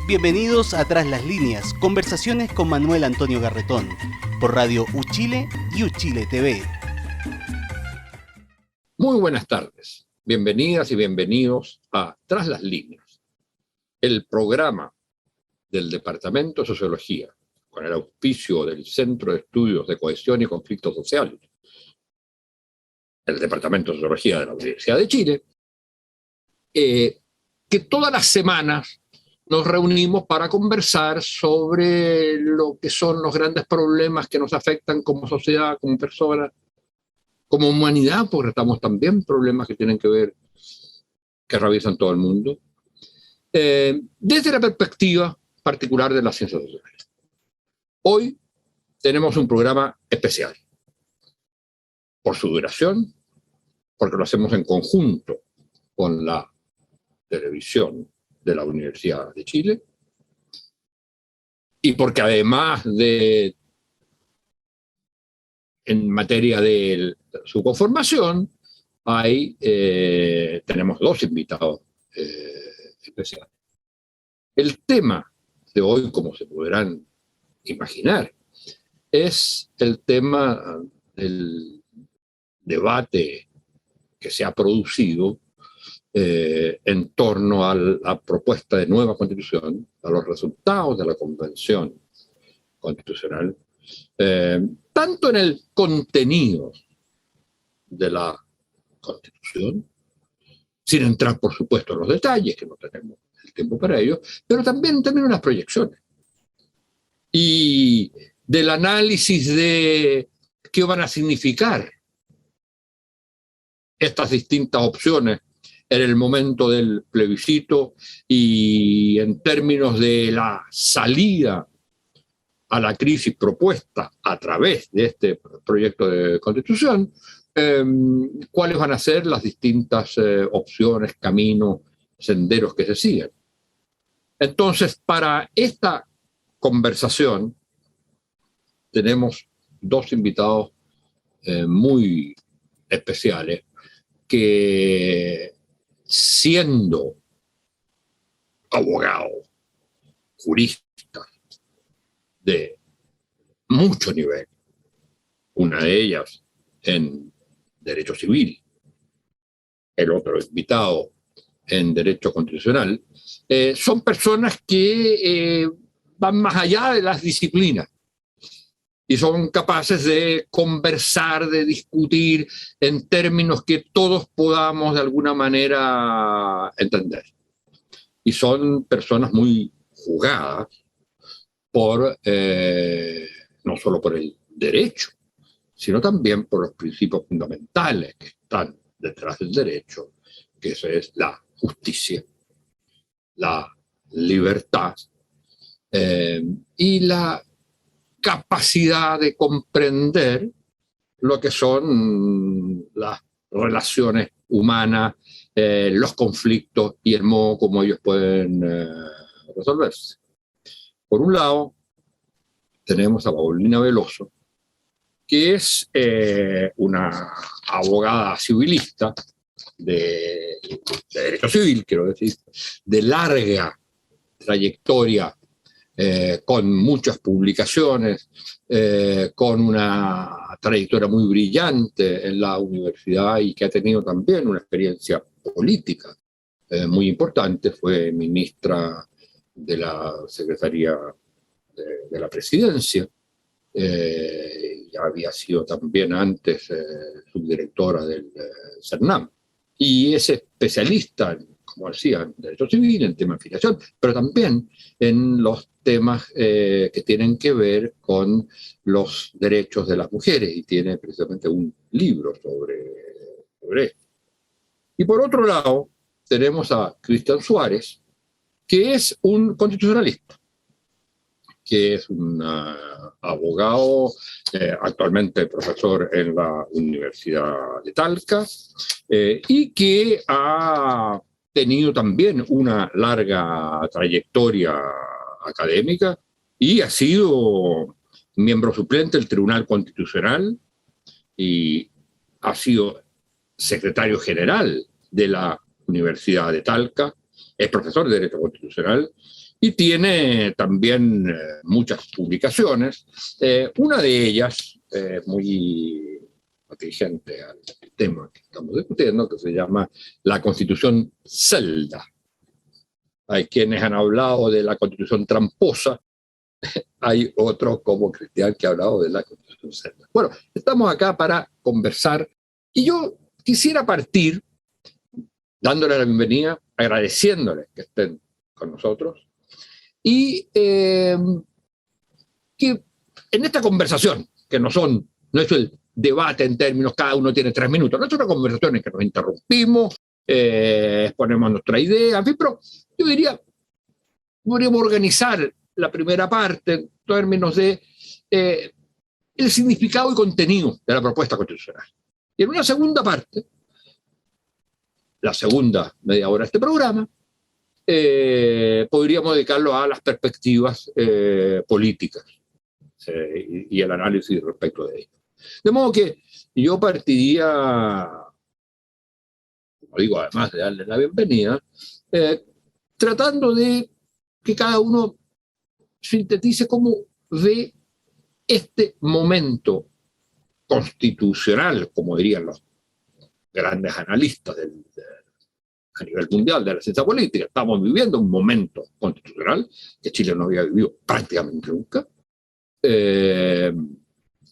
Bienvenidos a Tras las Líneas, conversaciones con Manuel Antonio Garretón, por Radio Uchile y Uchile TV. Muy buenas tardes, bienvenidas y bienvenidos a Tras las Líneas, el programa del Departamento de Sociología, con el auspicio del Centro de Estudios de Cohesión y Conflictos Sociales, el Departamento de Sociología de la Universidad de Chile, que todas las semanas nos reunimos para conversar sobre lo que son los grandes problemas que nos afectan como sociedad, como personas, como humanidad, porque estamos también problemas que tienen que ver, que atraviesan todo el mundo, desde la perspectiva particular de las ciencias sociales. Hoy tenemos un programa especial, por su duración, porque lo hacemos en conjunto con la televisión de la Universidad de Chile, y porque además de, en materia de su conformación, tenemos dos invitados especiales. El tema de hoy, como se podrán imaginar, es el tema del debate que se ha producido en torno a la propuesta de nueva constitución, a los resultados de la convención constitucional, tanto en el contenido de la constitución, sin entrar por supuesto en los detalles, que no tenemos el tiempo para ello, pero también en las proyecciones y del análisis de qué van a significar estas distintas opciones en el momento del plebiscito y en términos de la salida a la crisis propuesta a través de este proyecto de constitución, cuáles van a ser las distintas opciones, caminos, senderos que se siguen. Entonces, para esta conversación tenemos dos invitados muy especiales que, siendo abogados, juristas de mucho nivel, una de ellas en Derecho Civil, el otro invitado en Derecho Constitucional, son personas que van más allá de las disciplinas y son capaces de conversar, de discutir en términos que todos podamos de alguna manera entender. Y son personas muy jugadas no solo por el derecho, sino también por los principios fundamentales que están detrás del derecho, que eso es la justicia, la libertad y la capacidad de comprender lo que son las relaciones humanas, los conflictos y el modo como ellos pueden resolverse. Por un lado, tenemos a Paulina Veloso, que es una abogada civilista de derecho civil, quiero decir, de larga trayectoria, con muchas publicaciones, con una trayectoria muy brillante en la universidad y que ha tenido también una experiencia política muy importante. Fue ministra de la Secretaría de la Presidencia, ya había sido también antes subdirectora del CERNAM, y es especialista, como decía, en derecho civil, en temas de filiación, pero también en los temas que tienen que ver con los derechos de las mujeres, y tiene precisamente un libro sobre esto. Y por otro lado, tenemos a Cristian Suárez, que es un constitucionalista, que es un abogado, actualmente profesor en la Universidad de Talca, y que ha tenido también una larga trayectoria académica y ha sido miembro suplente del Tribunal Constitucional y ha sido secretario general de la Universidad de Talca, es profesor de Derecho Constitucional y tiene también muchas publicaciones. Una de ellas, muy atingente al tema que estamos discutiendo, que se llama La Constitución Celda. Hay quienes han hablado de la Constitución tramposa, hay otros como Cristian que ha hablado de la Constitución Celda. Bueno, estamos acá para conversar y yo quisiera partir dándole la bienvenida, agradeciéndoles que estén con nosotros y que en esta conversación, que no es el debate en términos, cada uno tiene 3 minutos, no es una conversación en que nos interrumpimos, exponemos nuestra idea, en fin, pero yo diría, podríamos organizar la primera parte en términos de el significado y contenido de la propuesta constitucional. Y en una segunda parte, la segunda media hora de este programa, podríamos dedicarlo a las perspectivas políticas y el análisis respecto de ello. De modo que yo partiría, como digo, además de darle la bienvenida, tratando de que cada uno sintetice cómo ve este momento constitucional, como dirían los grandes analistas a nivel mundial de la ciencia política. Estamos viviendo un momento constitucional que Chile no había vivido prácticamente nunca.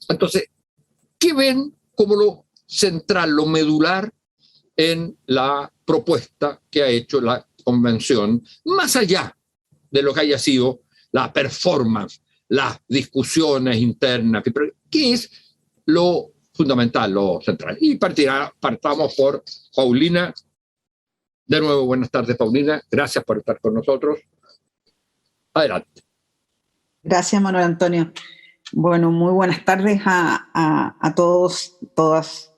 Entonces, ¿qué ven como lo central, lo medular en la propuesta que ha hecho la convención, más allá de lo que haya sido la performance, las discusiones internas, ¿qué es lo fundamental, lo central? Y partamos por Paulina. De nuevo, buenas tardes, Paulina. Gracias por estar con nosotros. Adelante. Gracias, Manuel Antonio. Bueno, muy buenas tardes a todos, todas.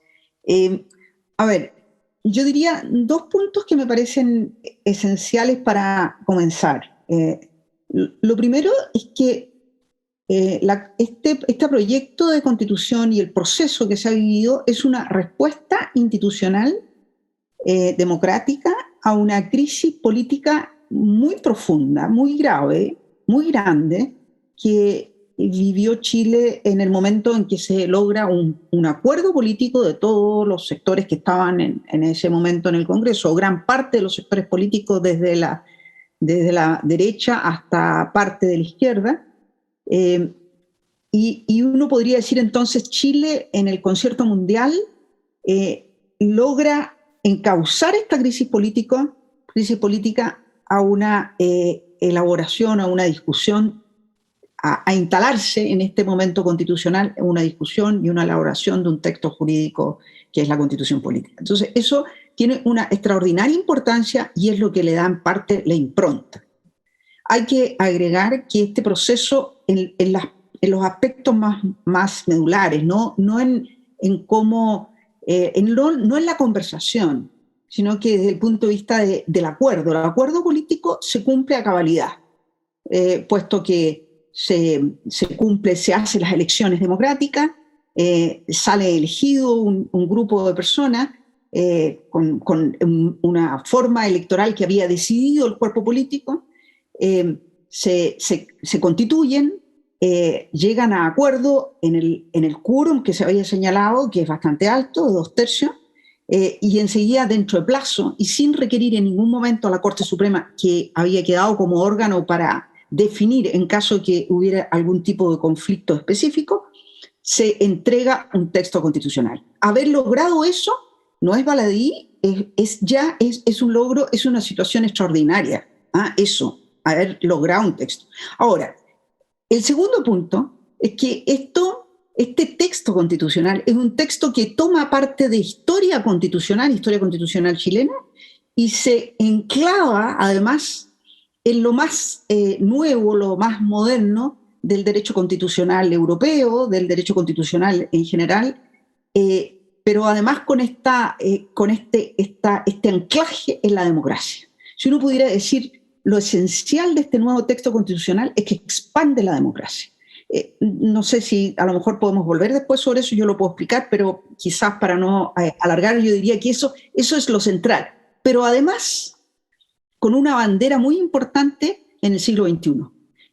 A ver, yo diría 2 puntos que me parecen esenciales para comenzar. Lo primero es que este proyecto de constitución y el proceso que se ha vivido es una respuesta institucional democrática a una crisis política muy profunda, muy grave, muy grande, que vivió Chile en el momento en que se logra un acuerdo político de todos los sectores que estaban en ese momento en el Congreso, o gran parte de los sectores políticos desde la derecha hasta parte de la izquierda. Y uno podría decir entonces Chile en el concierto mundial logra encauzar esta crisis política a una elaboración, a una discusión, a instalarse en este momento constitucional en una discusión y una elaboración de un texto jurídico que es la Constitución política. Entonces eso tiene una extraordinaria importancia y es lo que le da en parte la impronta. Hay que agregar que este proceso en los aspectos más medulares, no en cómo, no en la conversación, sino que desde el punto de vista del acuerdo. El acuerdo político se cumple a cabalidad, puesto que se hacen las elecciones democráticas, sale elegido un grupo de personas con una forma electoral que había decidido el cuerpo político, se constituyen, llegan a acuerdo en el quórum que se había señalado, que es bastante alto, de 2/3, y enseguida dentro de plazo y sin requerir en ningún momento a la Corte Suprema, que había quedado como órgano para definir en caso de que hubiera algún tipo de conflicto específico, se entrega un texto constitucional. Haber logrado eso no es baladí, es un logro, es una situación extraordinaria. Eso, haber logrado un texto. Ahora, el segundo punto es que este texto constitucional es un texto que toma parte de historia constitucional chilena, y se enclava además en lo más nuevo, lo más moderno del derecho constitucional europeo, del derecho constitucional en general, pero además con este anclaje en la democracia. Si uno pudiera decir, lo esencial de este nuevo texto constitucional es que expande la democracia. No sé si a lo mejor podemos volver después sobre eso, yo lo puedo explicar, pero quizás para no alargar, yo diría que eso es lo central. Pero además, con una bandera muy importante, en el siglo XXI.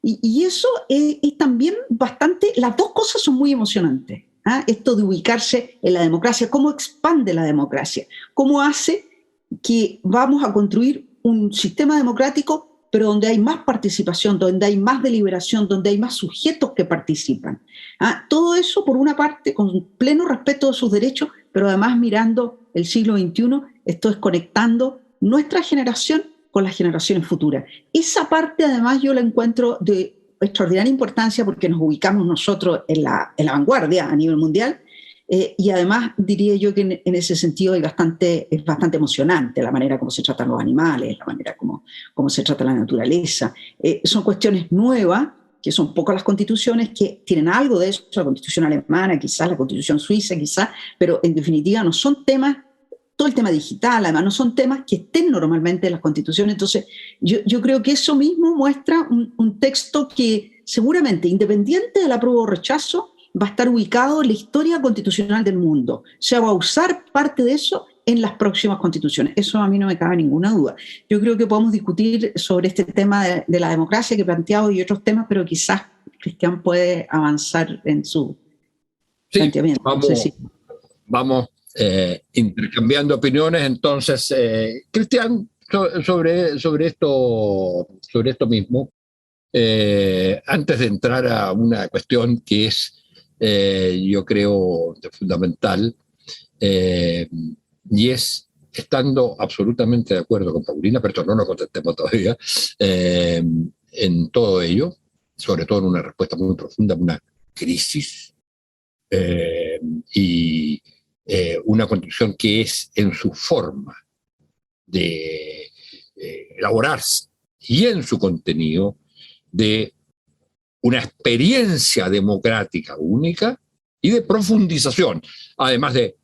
Y eso es también bastante, las dos cosas son muy emocionantes. Esto de ubicarse en la democracia, cómo expande la democracia, cómo hace que vamos a construir un sistema democrático, pero donde hay más participación, donde hay más deliberación, donde hay más sujetos que participan. Todo eso, por una parte, con pleno respeto de sus derechos, pero además mirando el siglo XXI, esto es conectando nuestra generación con las generaciones futuras. Esa parte, además, yo la encuentro de extraordinaria importancia porque nos ubicamos nosotros en la vanguardia a nivel mundial, y además diría yo que en ese sentido es bastante emocionante la manera como se tratan los animales, la manera como se trata la naturaleza. Son cuestiones nuevas, que son pocas las constituciones que tienen algo de eso, la constitución alemana, quizás la constitución suiza, quizás, pero en definitiva no son temas, todo el tema digital, además no son temas que estén normalmente en las constituciones. Entonces yo creo que eso mismo muestra un texto que seguramente, independiente del apruebo o rechazo, va a estar ubicado en la historia constitucional del mundo. Se va a usar parte de eso en las próximas constituciones. Eso a mí no me cabe ninguna duda. Yo creo que podemos discutir sobre este tema de la democracia que he planteado y otros temas, pero quizás Cristian puede avanzar en su planteamiento. Vamos intercambiando opiniones. Entonces, Cristian, sobre esto mismo, antes de entrar a una cuestión que es, yo creo, fundamental, y es, estando absolutamente de acuerdo con Paulina, pero no nos contestemos todavía, en todo ello, sobre todo en una respuesta muy profunda a una crisis, y una constitución que es en su forma de elaborarse y en su contenido de una experiencia democrática única y de profundización, además de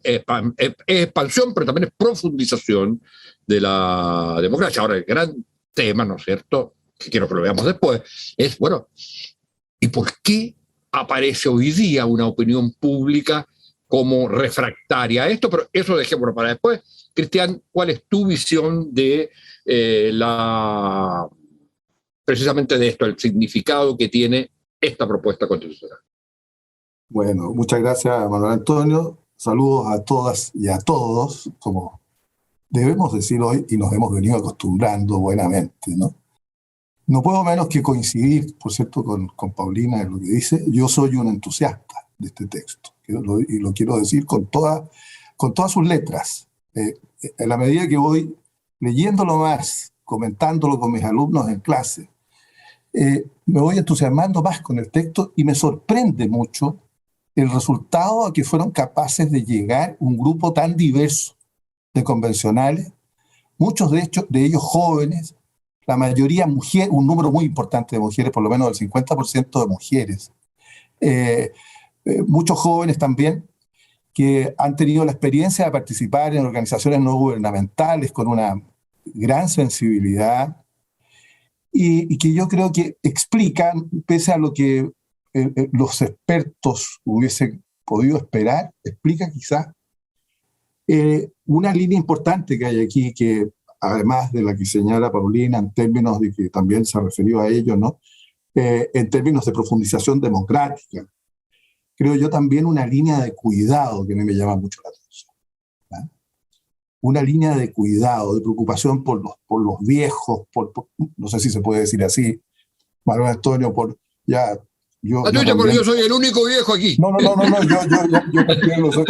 expansión, pero también es profundización de la democracia. Ahora, el gran tema, ¿no es cierto?, que quiero que lo veamos después, es, bueno, ¿y por qué aparece hoy día una opinión pública como refractaria a esto? Pero eso dejémoslo para después. Cristian, ¿cuál es tu visión de precisamente de esto, el significado que tiene esta propuesta constitucional? Bueno, muchas gracias, Manuel Antonio. Saludos a todas y a todos, como debemos decir hoy y nos hemos venido acostumbrando buenamente, ¿no? No puedo menos que coincidir, por cierto, con Paulina en lo que dice. Yo soy un entusiasta de este texto, y lo quiero decir con todas sus letras. En la medida que voy leyéndolo más, comentándolo con mis alumnos en clase, me voy entusiasmando más con el texto y me sorprende mucho el resultado a que fueron capaces de llegar un grupo tan diverso de convencionales, muchos de ellos jóvenes, la mayoría mujeres, un número muy importante de mujeres, por lo menos el 50% de mujeres, muchos jóvenes también que han tenido la experiencia de participar en organizaciones no gubernamentales con una gran sensibilidad, y que yo creo que explican, pese a lo que los expertos hubiesen podido esperar, explica quizás una línea importante que hay aquí, que además de la que señala Paulina, en términos de que también se refirió a ello, ¿no? En términos de profundización democrática, creo yo también una línea de cuidado que a mí me llama mucho la atención, ¿no? Una línea de cuidado, de preocupación por los viejos, no sé si se puede decir así, Manuel Antonio, porque yo soy el único viejo aquí. No, yo también lo soy.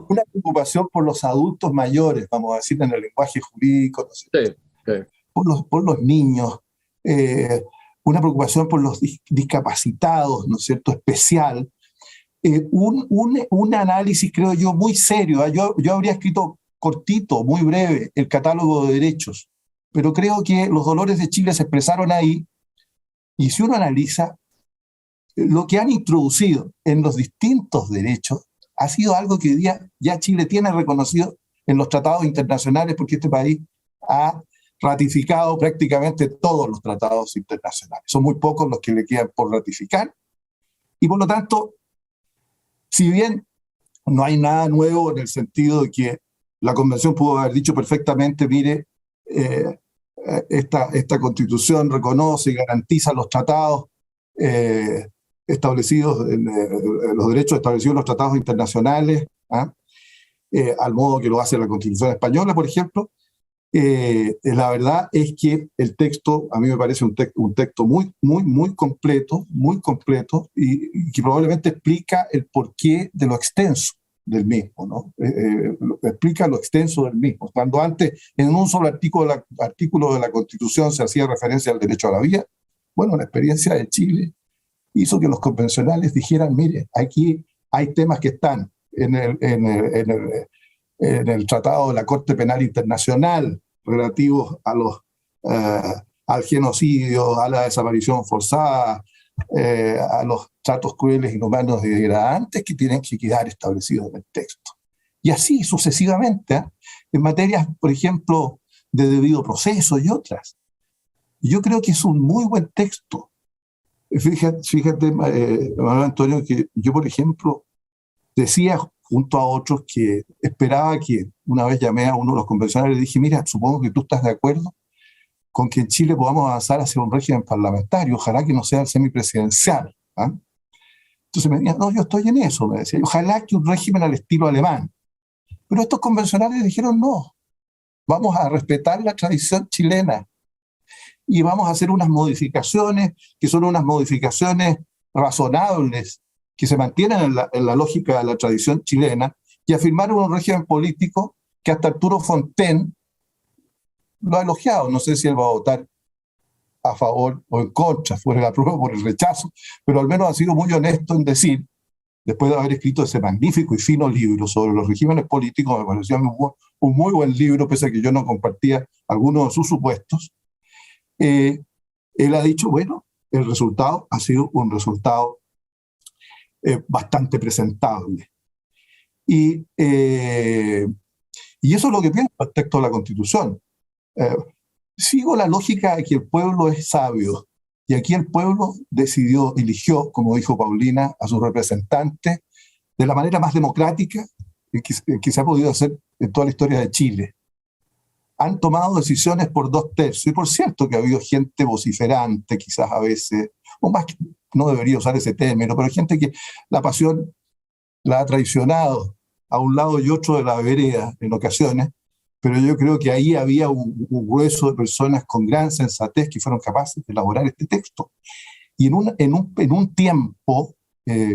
Una preocupación por los adultos mayores, vamos a decir en el lenguaje jurídico, no sé, sí. Por los niños, una preocupación por los discapacitados, ¿no es cierto?, especial. Un análisis, creo yo, muy serio. Yo habría escrito cortito, muy breve, el catálogo de derechos, pero creo que los dolores de Chile se expresaron ahí, y si uno analiza lo que han introducido en los distintos derechos, ha sido algo que hoy día ya Chile tiene reconocido en los tratados internacionales, porque este país ha ratificado prácticamente todos los tratados internacionales. Son muy pocos los que le quedan por ratificar, y por lo tanto, si bien no hay nada nuevo en el sentido de que la Convención pudo haber dicho perfectamente, mire, esta Constitución reconoce y garantiza los tratados establecidos, los derechos establecidos en los tratados internacionales, ¿ah? Al modo que lo hace la Constitución española, por ejemplo. La verdad es que el texto, a mí me parece un texto muy completo, y que probablemente explica el porqué de lo extenso del mismo, ¿no? Explica lo extenso del mismo. Cuando antes, en un solo artículo de la Constitución se hacía referencia al derecho a la vida, bueno, la experiencia de Chile hizo que los convencionales dijeran, mire, aquí hay temas que están en el Tratado de la Corte Penal Internacional relativos al genocidio, a la desaparición forzada, a los tratos crueles, inhumanos y degradantes que tienen que quedar establecidos en el texto. Y así sucesivamente, ¿eh? En materias, por ejemplo, de debido proceso y otras. Yo creo que es un muy buen texto. Fíjate, Manuel Antonio, que yo, por ejemplo, decía junto a otros que esperaba que, una vez llamé a uno de los convencionales y dije, mira, supongo que tú estás de acuerdo con que en Chile podamos avanzar hacia un régimen parlamentario, ojalá que no sea el semipresidencial. ¿Ah? Entonces me decía, no, yo estoy en eso, me decía, ojalá que un régimen al estilo alemán. Pero estos convencionales dijeron, no, vamos a respetar la tradición chilena y vamos a hacer unas modificaciones que son unas modificaciones razonables, que se mantienen en la lógica de la tradición chilena, y afirmaron un régimen político que hasta Arturo Fontaine lo ha elogiado. No sé si él va a votar a favor o en contra, por el apruebo o por el rechazo, pero al menos ha sido muy honesto en decir, después de haber escrito ese magnífico y fino libro sobre los regímenes políticos, me pareció un muy buen libro, pese a que yo no compartía algunos de sus supuestos, él ha dicho, bueno, el resultado ha sido un resultado bastante presentable. Y eso es lo que pienso respecto a la Constitución. Sigo la lógica de que el pueblo es sabio, y aquí el pueblo eligió, como dijo Paulina, a sus representantes de la manera más democrática que se ha podido hacer en toda la historia de Chile. Han tomado decisiones por 2/3, y por cierto que ha habido gente vociferante, quizás a veces, o más que no debería usar ese término, pero gente que la pasión la ha traicionado a un lado y otro de la vereda en ocasiones, pero yo creo que ahí había un grueso de personas con gran sensatez que fueron capaces de elaborar este texto. Y en un tiempo,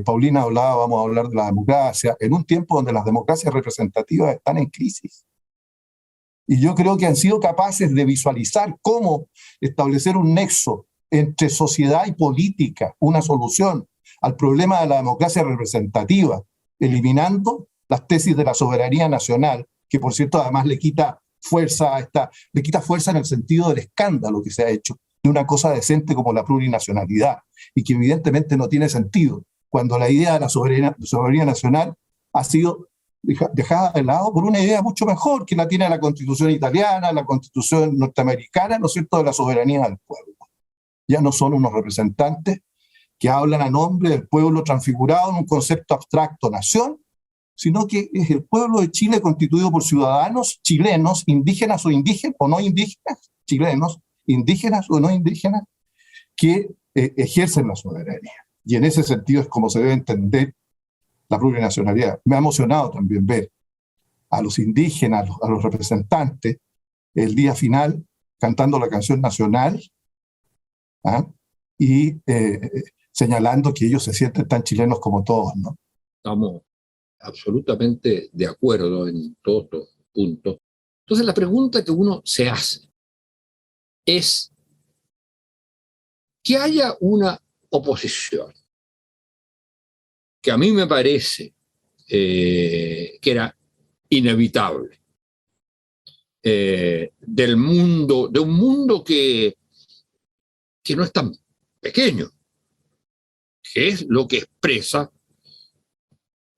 Paulina hablaba, vamos a hablar de la democracia, en un tiempo donde las democracias representativas están en crisis. Y yo creo que han sido capaces de visualizar cómo establecer un nexo entre sociedad y política, una solución al problema de la democracia representativa, eliminando las tesis de la soberanía nacional, que por cierto además le quita fuerza en el sentido del escándalo que se ha hecho de una cosa decente como la plurinacionalidad, y que evidentemente no tiene sentido cuando la idea de la soberanía nacional ha sido dejada de lado por una idea mucho mejor que la tiene la Constitución italiana, la Constitución norteamericana, ¿no es cierto?, de la soberanía del pueblo. Ya no son unos representantes que hablan a nombre del pueblo transfigurado en un concepto abstracto nación, sino que es el pueblo de Chile constituido por ciudadanos chilenos, indígenas o no indígenas, chilenos, indígenas o no indígenas, que ejercen la soberanía. Y en ese sentido es como se debe entender la plurinacionalidad. Me ha emocionado también ver a los indígenas, a los representantes, el día final cantando la canción nacional, ¿ah? Y señalando que ellos se sienten tan chilenos como todos, ¿no? Estamos absolutamente de acuerdo en todos estos puntos. Entonces la pregunta que uno se hace es que haya una oposición, que a mí me parece que era inevitable, de un mundo que no es tan pequeño, que es lo que expresa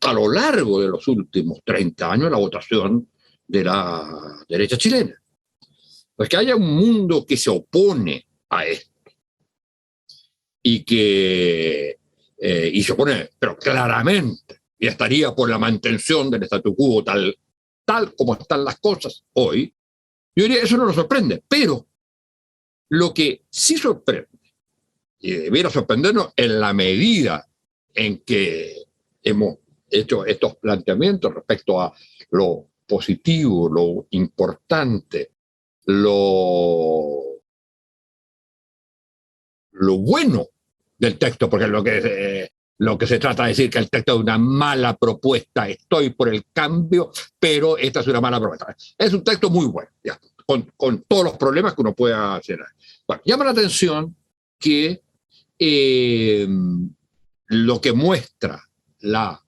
a lo largo de los últimos 30 años la votación de la derecha chilena. Pues que haya un mundo que se opone a esto y se opone, pero claramente, y estaría por la mantención del statu quo tal como están las cosas hoy, yo diría, eso no nos sorprende, pero Lo que sí sorprende, y debiera sorprendernos en la medida en que hemos hecho estos planteamientos respecto a lo positivo, lo importante, lo bueno del texto, porque lo que se trata de decir que el texto es una mala propuesta, estoy por el cambio, pero esta es una mala propuesta. Es un texto muy bueno, ya, con todos los problemas que uno pueda hacer. Bueno, llama la atención que lo que muestra las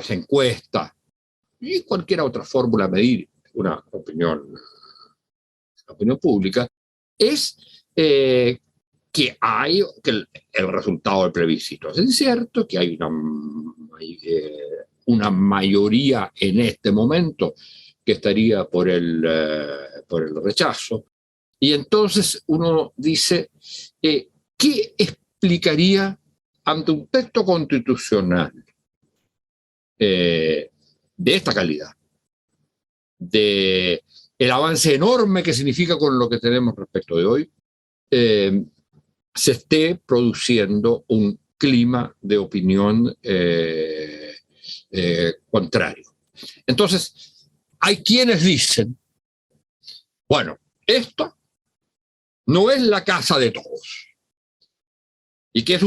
encuestas y cualquier otra fórmula de medir una opinión pública es que el resultado del plebiscito es incierto, que hay una mayoría en este momento que estaría por el rechazo. Y entonces uno dice, ¿qué explicaría ante un texto constitucional de esta calidad, de el avance enorme que significa con lo que tenemos respecto de hoy, se esté produciendo un clima de opinión contrario? Entonces, hay quienes dicen, bueno, esto no es la casa de todos, y que es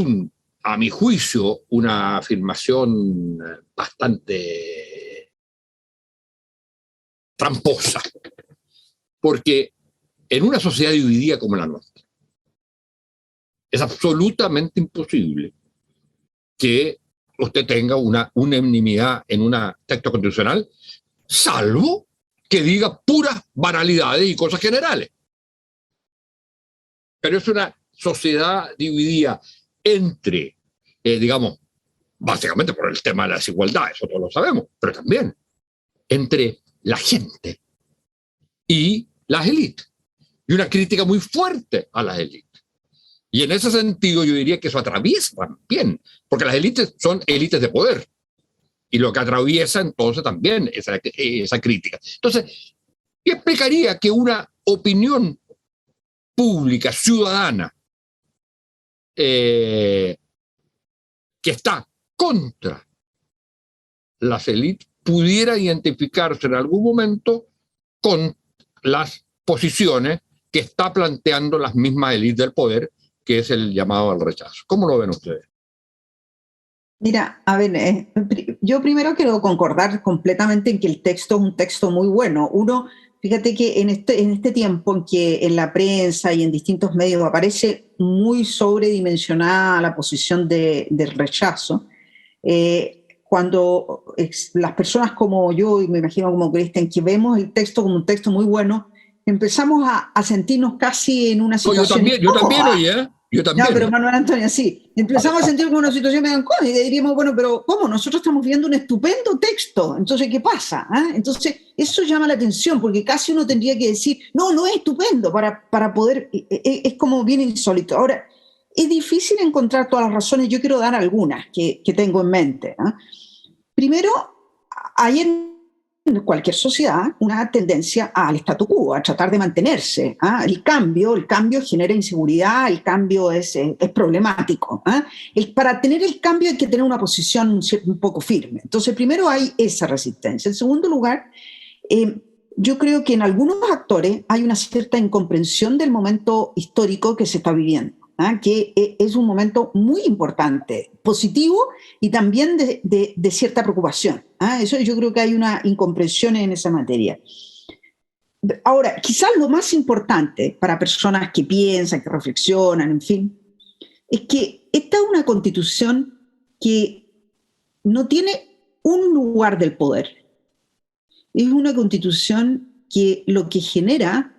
a mi juicio, una afirmación bastante tramposa, porque en una sociedad dividida como la nuestra, es absolutamente imposible que usted tenga una unanimidad en un texto constitucional, salvo que diga puras banalidades y cosas generales. Pero es una sociedad dividida entre, digamos, básicamente por el tema de la desigualdad, eso todos lo sabemos, pero también entre la gente y las élites. Y una crítica muy fuerte a las élites. Y en ese sentido yo diría que eso atraviesa también, porque las élites son élites de poder. Y lo que atraviesa entonces también esa crítica. Entonces, ¿qué explicaría que una opinión pública, ciudadana, que está contra las élites, pudiera identificarse en algún momento con las posiciones que está planteando las mismas élites del poder, que es el llamado al rechazo? ¿Cómo lo ven ustedes? Mira, a ver, yo primero quiero concordar completamente en que el texto es un texto muy bueno. Uno, fíjate que en este tiempo en que en la prensa y en distintos medios aparece muy sobredimensionada la posición del rechazo, cuando las personas como yo, y me imagino como Cristian, que vemos el texto como un texto muy bueno, empezamos a sentirnos casi en una situación... Yo también, oye, yo también. No, pero Manuel Antonio, sí. Empezamos a sentir como una situación medio incómoda y diríamos, bueno, pero ¿cómo? Nosotros estamos viendo un estupendo texto. Entonces, ¿qué pasa? Entonces, eso llama la atención porque casi uno tendría que decir, no es estupendo para poder... Es como bien insólito. Ahora, es difícil encontrar todas las razones. Yo quiero dar algunas que tengo en mente. Primero, hay en cualquier sociedad una tendencia al statu quo, a tratar de mantenerse. El cambio genera inseguridad, el cambio es problemático. Para tener el cambio hay que tener una posición un poco firme. Entonces, primero hay esa resistencia. En segundo lugar, yo creo que en algunos actores hay una cierta incomprensión del momento histórico que se está viviendo, que es un momento muy importante, positivo y también de cierta preocupación. Eso yo creo que hay una incomprensión en esa materia. Ahora, quizás lo más importante para personas que piensan, que reflexionan, en fin, es que esta es una constitución que no tiene un lugar del poder. Es una constitución que lo que genera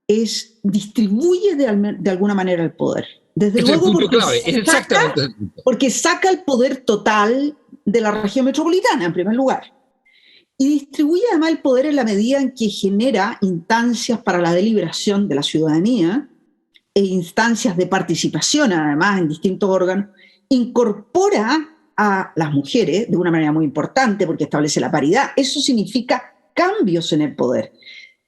es distribuye de alguna manera el poder. Desde luego porque saca el poder total de la región metropolitana, en primer lugar. Y distribuye además el poder en la medida en que genera instancias para la deliberación de la ciudadanía e instancias de participación, además, en distintos órganos. Incorpora a las mujeres de una manera muy importante porque establece la paridad. Eso significa cambios en el poder.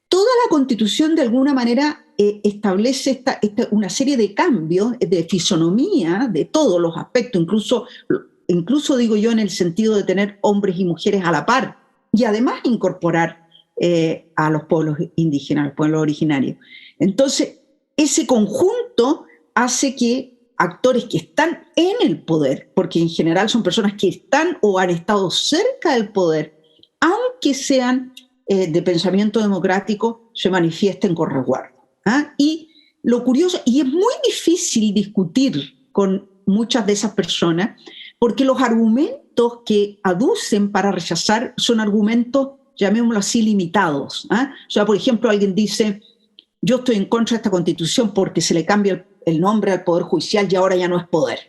Toda la Constitución, de alguna manera, establece una serie de cambios de fisonomía de todos los aspectos, incluso digo yo en el sentido de tener hombres y mujeres a la par, y además incorporar a los pueblos indígenas, a los pueblos originarios. Entonces, ese conjunto hace que actores que están en el poder, porque en general son personas que están o han estado cerca del poder, aunque sean de pensamiento democrático, se manifiesten con resguardo. Y lo curioso, y es muy difícil discutir con muchas de esas personas, porque los argumentos que aducen para rechazar son argumentos, llamémoslo así, limitados. O sea, por ejemplo, alguien dice, yo estoy en contra de esta Constitución porque se le cambia el nombre al Poder Judicial y ahora ya no es Poder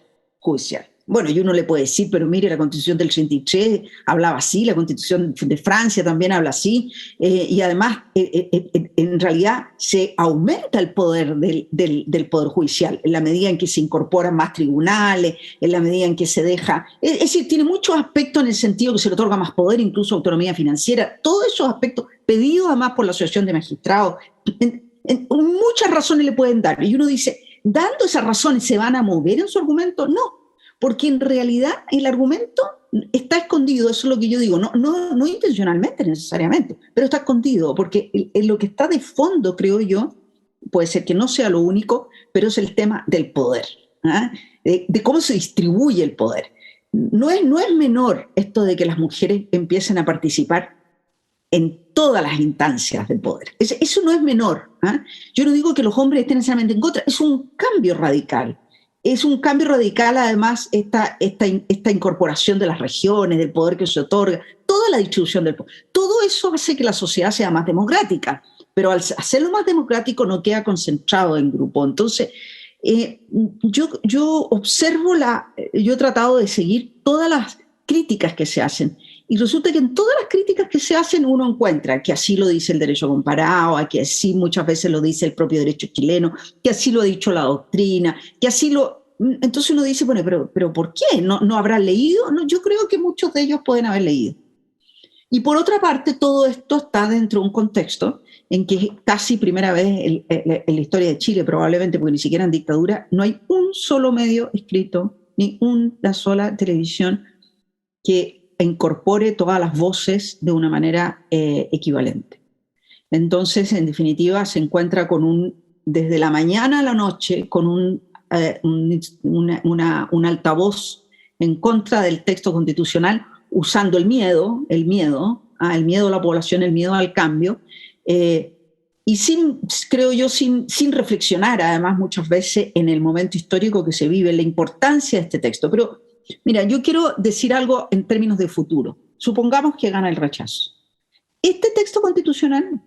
Judicial. Bueno, y uno le puede decir, pero mire, la Constitución del 33 hablaba así, la Constitución de Francia también habla así, y además, en realidad, se aumenta el poder del Poder Judicial en la medida en que se incorporan más tribunales, en la medida en que se deja... Es decir, tiene muchos aspectos en el sentido que se le otorga más poder, incluso autonomía financiera, todos esos aspectos pedidos además por la Asociación de Magistrados. Muchas razones le pueden dar, y uno dice, dando esas razones, ¿se van a mover en su argumento? No. Porque en realidad el argumento está escondido, eso es lo que yo digo, no intencionalmente necesariamente, pero está escondido, porque lo que está de fondo, creo yo, puede ser que no sea lo único, pero es el tema del poder, de cómo se distribuye el poder. No es menor esto de que las mujeres empiecen a participar en todas las instancias del poder. Eso no es menor. Yo no digo que los hombres estén necesariamente en contra, es un cambio radical. Es un cambio radical, además, esta incorporación de las regiones, del poder que se otorga, toda la distribución del poder. Todo eso hace que la sociedad sea más democrática, pero al hacerlo más democrático no queda concentrado en grupo. Entonces, yo observo yo he tratado de seguir todas las críticas que se hacen, y resulta que en todas las críticas que se hacen uno encuentra que así lo dice el derecho comparado, que así muchas veces lo dice el propio derecho chileno, que así lo ha dicho la doctrina, que así lo... Entonces uno dice, bueno, pero ¿por qué? ¿No habrán leído? No, yo creo que muchos de ellos pueden haber leído. Y por otra parte, todo esto está dentro de un contexto en que casi primera vez en la historia de Chile, probablemente porque ni siquiera en dictadura, no hay un solo medio escrito, ni una sola televisión que incorpore todas las voces de una manera equivalente. Entonces, en definitiva, se encuentra desde la mañana a la noche con un altavoz en contra del texto constitucional, usando el miedo a la población, el miedo al cambio, y creo yo, sin reflexionar, además, muchas veces en el momento histórico que se vive, la importancia de este texto. Pero mira, yo quiero decir algo en términos de futuro. Supongamos que gana el rechazo. Este texto constitucional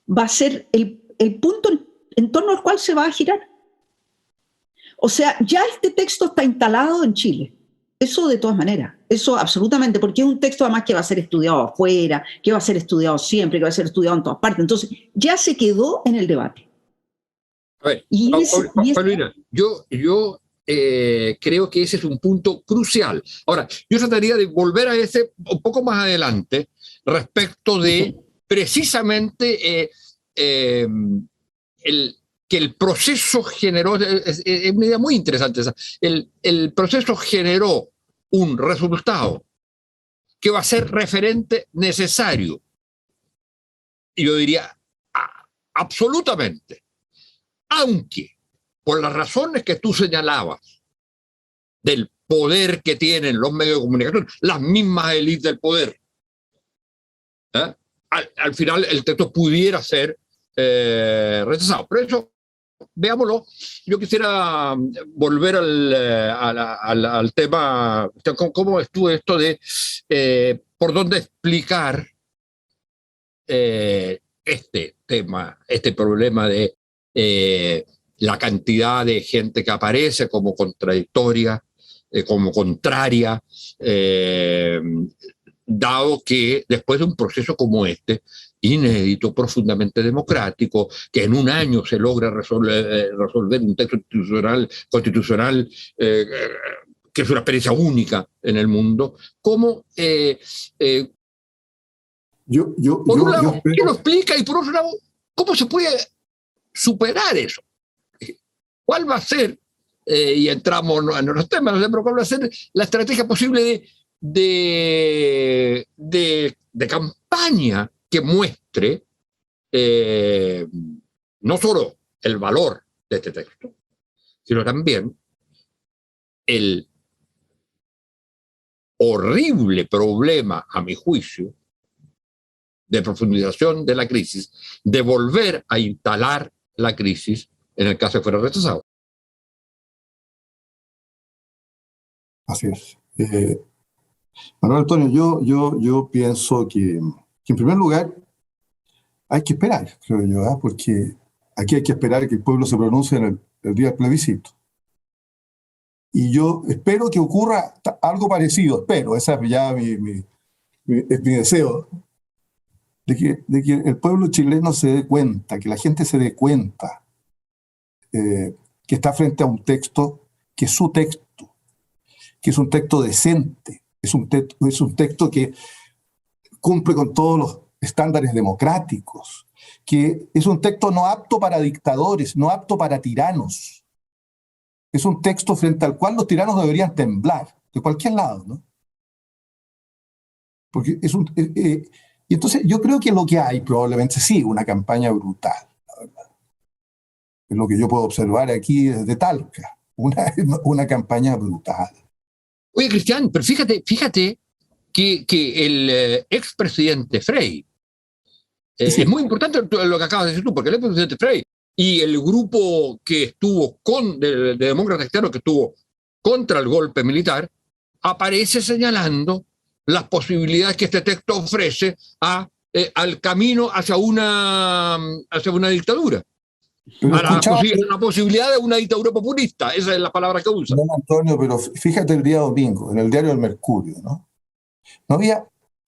va a ser el punto en torno al cual se va a girar. O sea, ya este texto está instalado en Chile. Eso de todas maneras. Eso absolutamente, porque es un texto además que va a ser estudiado afuera, que va a ser estudiado siempre, que va a ser estudiado en todas partes. Entonces, ya se quedó en el debate. A ver, Paulina, yo creo que ese es un punto crucial. Ahora, yo trataría de volver a ese un poco más adelante respecto de precisamente que el proceso generó, es una idea muy interesante esa, el proceso generó un resultado que va a ser referente necesario. Y yo diría, absolutamente. Aunque, por las razones que tú señalabas, del poder que tienen los medios de comunicación, las mismas élites del poder, al final el texto pudiera ser rechazado. Pero eso, veámoslo. Yo quisiera volver al tema, ¿cómo estuvo esto de por dónde explicar este tema, este problema de la cantidad de gente que aparece como contradictoria, como contraria, dado que después de un proceso como este, inédito, profundamente democrático, que en un año se logra resolver un texto constitucional que es una experiencia única en el mundo, como por un lado, ¿quién lo explica? Y por otro lado, ¿cómo se puede superar eso. ¿Cuál va a ser, y entramos en los temas, pero cuál va a ser la estrategia posible de campaña que muestre no solo el valor de este texto, sino también el horrible problema, a mi juicio, de profundización de la crisis, de volver a instalar la crisis en el caso de fuera rechazado? Así es. Manuel Antonio, yo pienso que en primer lugar hay que esperar, creo yo, porque aquí hay que esperar que el pueblo se pronuncie en el día del plebiscito. Y yo espero que ocurra algo parecido, espero, ese es ya es mi deseo, de que el pueblo chileno se dé cuenta, que la gente se dé cuenta que está frente a un texto que es su texto, que es un texto decente, es un texto que cumple con todos los estándares democráticos, que es un texto no apto para dictadores, no apto para tiranos. Es un texto frente al cual los tiranos deberían temblar, de cualquier lado, ¿no? Porque y entonces yo creo que lo que hay probablemente sí, una campaña brutal, la verdad. Es lo que yo puedo observar aquí desde Talca, una campaña brutal. Oye, Cristian, pero fíjate que el expresidente Frei, sí, es muy importante lo que acabas de decir tú, porque el expresidente Frei y el grupo que estuvo de demócratas externos que estuvo contra el golpe militar, aparece señalando las posibilidades que este texto ofrece al camino hacia una dictadura. A la posibilidad de una dictadura populista, esa es la palabra que usa. No, Antonio, pero fíjate el día domingo, en el diario El Mercurio, ¿no? No había,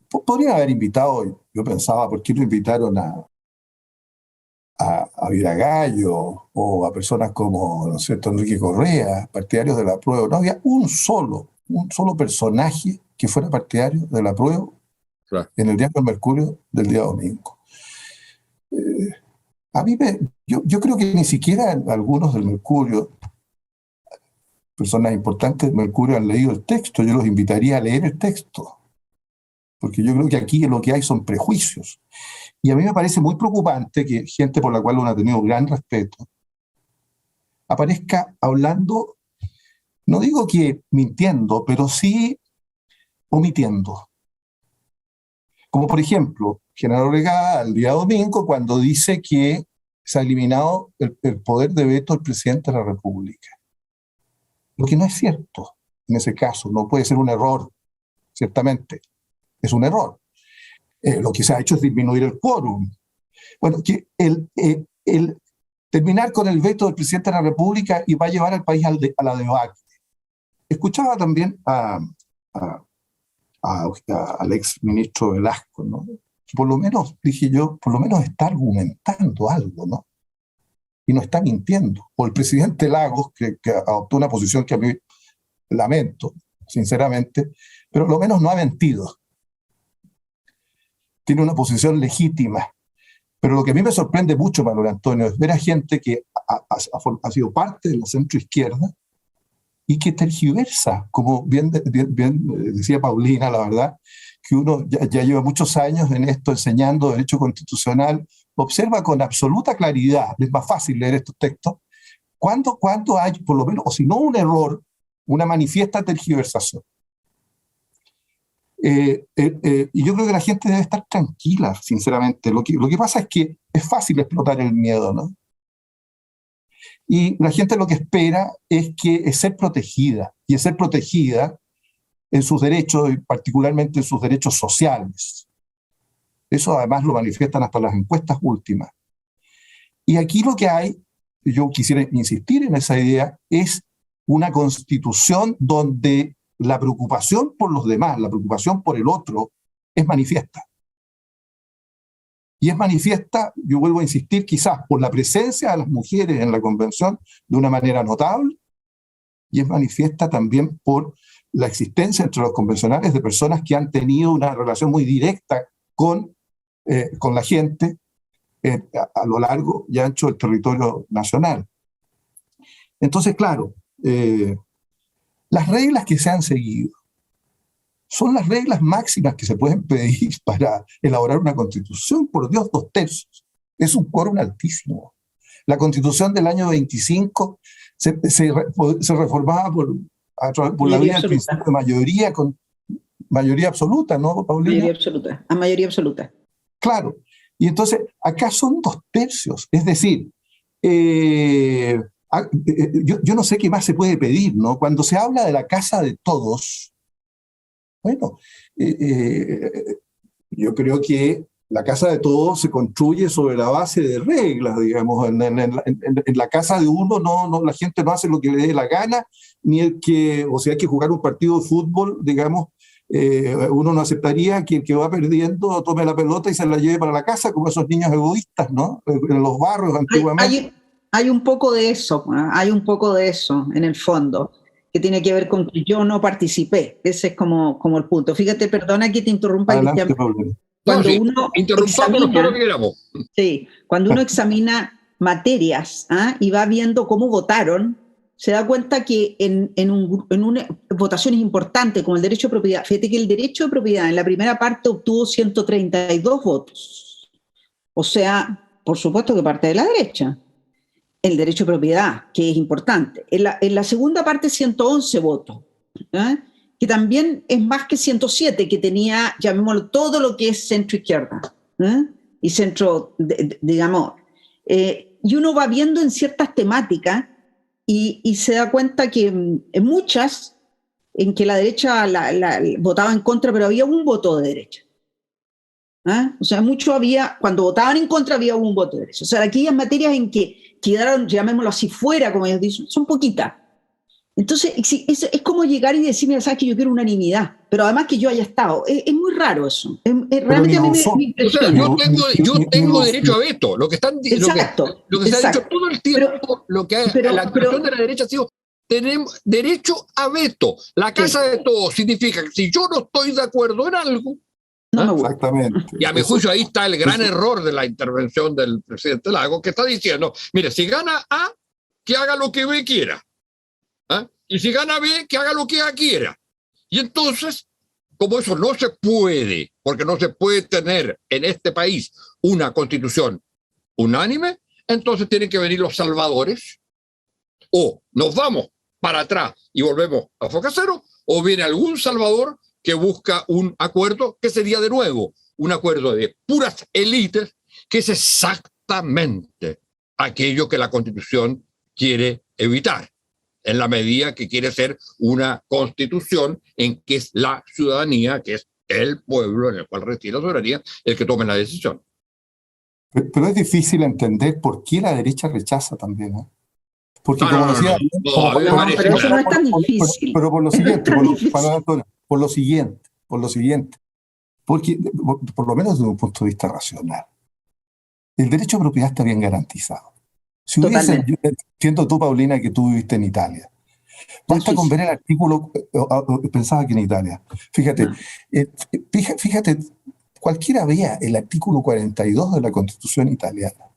podrían haber invitado, yo pensaba, ¿por qué no invitaron a Viragallo o a personas como, ¿no es cierto?, Enrique Correa, partidarios del apruebo? No había un solo personaje que fuera partidario del apruebo, claro, en el diario El Mercurio del día domingo. A mí yo creo que ni siquiera algunos del Mercurio, personas importantes del Mercurio, han leído el texto. Yo los invitaría a leer el texto, porque yo creo que aquí lo que hay son prejuicios. Y a mí me parece muy preocupante que gente por la cual uno ha tenido gran respeto aparezca hablando, no digo que mintiendo, pero sí omitiendo. Como por ejemplo, Genaro Legada el día domingo cuando dice que se ha eliminado el poder de veto del presidente de la República. Lo que no es cierto en ese caso, no puede ser un error, ciertamente, es un error. Lo que se ha hecho es disminuir el quórum. Bueno, que el terminar con el veto del presidente de la República y va a llevar al país a la debacle. Escuchaba también al ex ministro Velasco, ¿no? Por lo menos, dije yo, por lo menos está argumentando algo, ¿no? Y no está mintiendo. O el presidente Lagos, que adoptó una posición que a mí lamento, sinceramente, pero lo menos no ha mentido. Tiene una posición legítima. Pero lo que a mí me sorprende mucho, Manuel Antonio, es ver a gente que ha sido parte de la centroizquierda y que tergiversa, como bien decía Paulina, la verdad, que uno ya lleva muchos años en esto enseñando derecho constitucional, observa con absoluta claridad, es más fácil leer estos textos, cuando hay, por lo menos, o si no un error, una manifiesta tergiversación. Y yo creo que la gente debe estar tranquila, sinceramente. Lo que pasa es que es fácil explotar el miedo, ¿no? Y la gente lo que espera es ser protegida, y es ser protegida en sus derechos, y particularmente en sus derechos sociales. Eso además lo manifiestan hasta las encuestas últimas. Y aquí lo que hay, yo quisiera insistir en esa idea, es una constitución donde la preocupación por los demás, la preocupación por el otro, es manifiesta. Y es manifiesta, yo vuelvo a insistir, quizás por la presencia de las mujeres en la convención de una manera notable, y es manifiesta también por la existencia entre los convencionales de personas que han tenido una relación muy directa con la gente, a lo largo y ancho del territorio nacional. Entonces, claro, las reglas que se han seguido son las reglas máximas que se pueden pedir para elaborar una constitución. Por Dios, 2/3. Es un quórum altísimo. La constitución del año 25 se reformaba por la vía del principio de mayoría, con mayoría absoluta, ¿no, Paulina? Mayoría absoluta, a mayoría absoluta. Claro. Y entonces, acá son 2/3. Es decir, yo no sé qué más se puede pedir, ¿no? Cuando se habla de la casa de todos, bueno, yo creo que la casa de todos se construye sobre la base de reglas, digamos. En la casa de uno la gente no hace lo que le dé la gana, o sea, hay que jugar un partido de fútbol, digamos, uno no aceptaría que el que va perdiendo tome la pelota y se la lleve para la casa, como esos niños egoístas, ¿no? En los barrios antiguamente. Hay un poco de eso, hay un poco de eso en el fondo, que tiene que ver con que yo no participé. Ese es como el punto. Fíjate, perdona que te interrumpa. Adelante, cuando uno examina materias y va viendo cómo votaron, se da cuenta que en una votaciones importantes como el derecho de propiedad, fíjate que el derecho de propiedad en la primera parte obtuvo 132 votos. O sea, por supuesto que parte de la derecha. El derecho de propiedad, que es importante. En la segunda parte, 111 votos, que también es más que 107, que tenía, llamémoslo, todo lo que es centro-izquierda y centro, digamos. Y uno va viendo en ciertas temáticas y se da cuenta que en muchas, en que la derecha votaba en contra, pero había un voto de derecha. O sea, cuando votaban en contra había un voto de derecha. O sea, aquellas materias en que quedaron, llamémoslo así, fuera, como ellos dicen, son poquitas. Entonces, es como llegar y decir, mira, sabes que yo quiero unanimidad, pero además que yo haya estado. Es muy raro eso. Realmente a mí me impresiona. O sea, yo tengo derecho a veto. Lo que están diciendo todo el tiempo, la actuación de la derecha ha sido, tenemos derecho a veto. La casa de todos significa que si yo no estoy de acuerdo en algo, exactamente. Y a mi juicio ahí está el gran error de la intervención del presidente Lagos, que está diciendo, mire, si gana A, que haga lo que B quiera. Y si gana B, que haga lo que A quiera. Y entonces, como eso no se puede, porque no se puede tener en este país una constitución unánime, entonces tienen que venir los salvadores, o nos vamos para atrás y volvemos a foca cero, o viene algún salvador que busca un acuerdo que sería de nuevo un acuerdo de puras élites, que es exactamente aquello que la Constitución quiere evitar, en la medida que quiere ser una Constitución en que es la ciudadanía, que es el pueblo en el cual reside la soberanía, el que tome la decisión. Pero es difícil entender por qué la derecha rechaza también, ¿no? Porque como decía... pero eso no es tan difícil. Pero por lo siguiente, por lo siguiente, porque por lo menos desde un punto de vista racional, el derecho a propiedad está bien garantizado. Si hubiesen, entiendo tú, Paulina, que tú viviste en Italia, basta con ver el artículo, pensaba que en Italia, fíjate, cualquiera vea el artículo 42 de la Constitución italiana.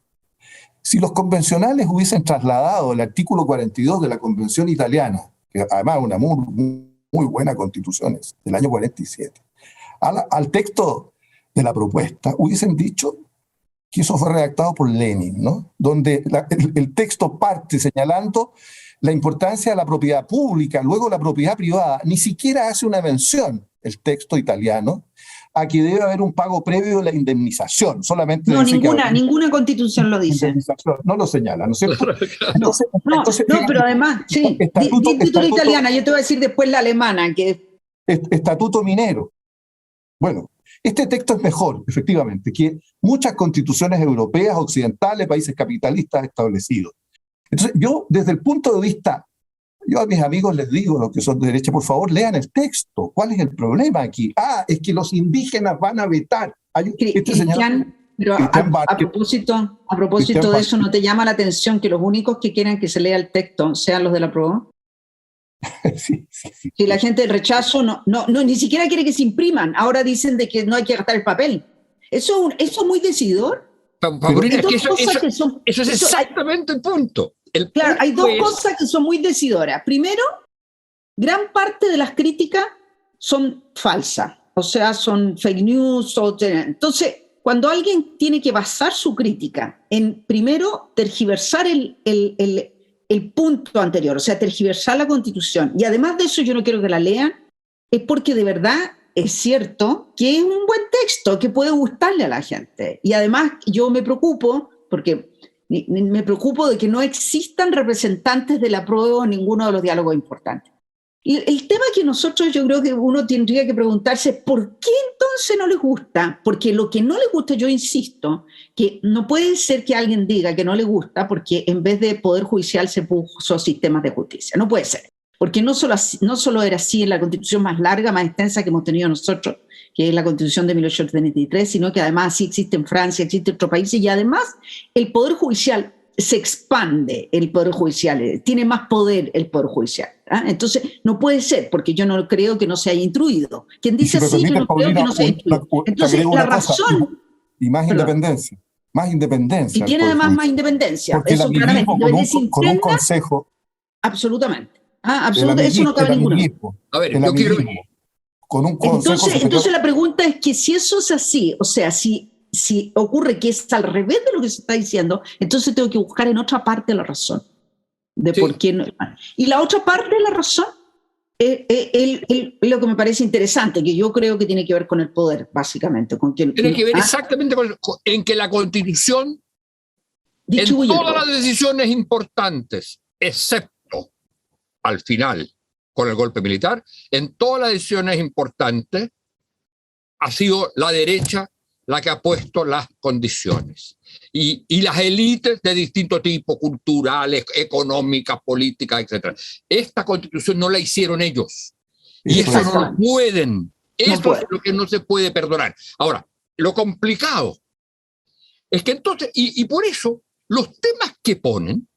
Si los convencionales hubiesen trasladado el artículo 42 de la Convención italiana, que además es una muy buena constitución del año 47, al texto de la propuesta, hubiesen dicho que eso fue redactado por Lenin, ¿no? Donde el texto parte señalando la importancia de la propiedad pública, luego la propiedad privada. Ni siquiera hace una mención, el texto italiano, a que debe haber un pago previo de la indemnización. Solamente ninguna constitución lo dice. No lo señala, ¿no es cierto? Pero además, sí, tú la italiana, yo te voy a decir después la alemana. Estatuto minero. Bueno, este texto es mejor, efectivamente, que muchas constituciones europeas, occidentales, países capitalistas establecidos. Entonces, yo, desde el punto de vista, yo a mis amigos les digo, los que son de derecha, por favor, lean el texto. ¿Cuál es el problema aquí? Es que los indígenas van a vetar. Cristian, pero a propósito de eso, ¿no te llama la atención que los únicos que quieran que se lea el texto sean los de la prueba? Sí. Si la gente del rechazo ni siquiera quiere que se impriman, ahora dicen de que no hay que gastar el papel. Eso es muy decidor. Paulina, es que eso es exactamente el punto. Claro, hay dos cosas que son muy decidoras. Primero, gran parte de las críticas son falsas, o sea, son fake news. Entonces, cuando alguien tiene que basar su crítica en, primero, tergiversar el punto anterior, o sea, tergiversar la Constitución, y además de eso yo no quiero que la lean, es porque de verdad es cierto que es un buen texto que puede gustarle a la gente. Y además yo me preocupo, porque me preocupo de que no existan representantes del apruebo en ninguno de los diálogos importantes. Y el tema que nosotros, yo creo que uno tendría que preguntarse, ¿por qué entonces no les gusta? Porque lo que no les gusta, yo insisto, que no puede ser que alguien diga que no le gusta porque en vez de Poder Judicial se puso sistemas de justicia. No puede ser. Porque no solo era así en la Constitución más larga, más extensa que hemos tenido nosotros, que es la Constitución de 1833, sino que además sí existe en Francia, existe en otros países, y además el Poder Judicial se expande, el Poder Judicial, tiene más poder el Poder Judicial. Entonces, no puede ser, porque yo no creo que no se haya instruido. Quien dice así, yo no creo que no se haya instruido. Entonces, la razón... Y más independencia. Más independencia. Y tiene además más independencia. Porque eso claramente. Con un consejo... Absolutamente. Eso no cabe ninguna. A ver, yo quiero... Con un consejo entonces la pregunta es que si eso es así, o sea, si ocurre que es al revés de lo que se está diciendo, entonces tengo que buscar en otra parte la razón de por qué no. Y la otra parte de la razón es lo que me parece interesante, que yo creo que tiene que ver con el poder, básicamente. Tiene que ver exactamente en que la Constitución, en todas las decisiones importantes, excepto al final, con el golpe militar, en todas las decisiones importantes ha sido la derecha la que ha puesto las condiciones. Y las élites de distinto tipo, culturales, económicas, políticas, etc. Esta Constitución no la hicieron ellos. Y eso no lo pueden. Eso es lo que no se puede perdonar. Ahora, lo complicado es que entonces, y por eso, los temas que ponen